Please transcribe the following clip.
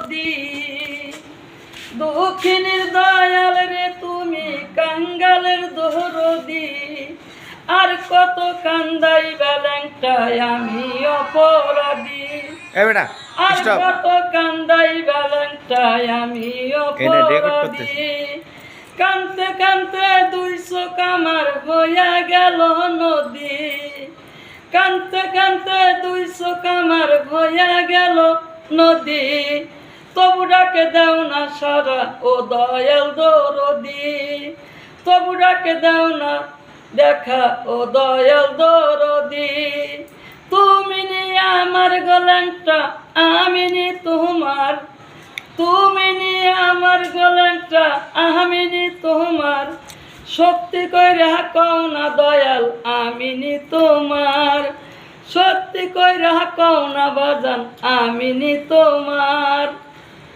দরদি। দুঃখিনীর দয়াল রে তুমি কাঙ্গালের দরদি। আর কত কান্দাই বেলেংটায় আমি অপরাধী। আর কত কান্দাই বেলেংটায় আমি অপরাধী। কানতে কানতে দুই চোখ আমার হইয়া গেল নদী। কানতে কানতে দুই চোখ আমার হইয়া গেল নদী। তবু ডাকে দাও না সারা ও দয়াল দরদি। তবু ডাকে দাও না দেখা ও দয়াল দরদি। তুমি নিয়ে আমার গলাংটা আমি নি তোমার। তুমি নিয়ে আমার গলাংটা আমি নি তোমার। সত্যি কইরা কও না দয়াল আমি নি তোমার। সত্যি কইরা কও না বাজান আমি নি তোমার।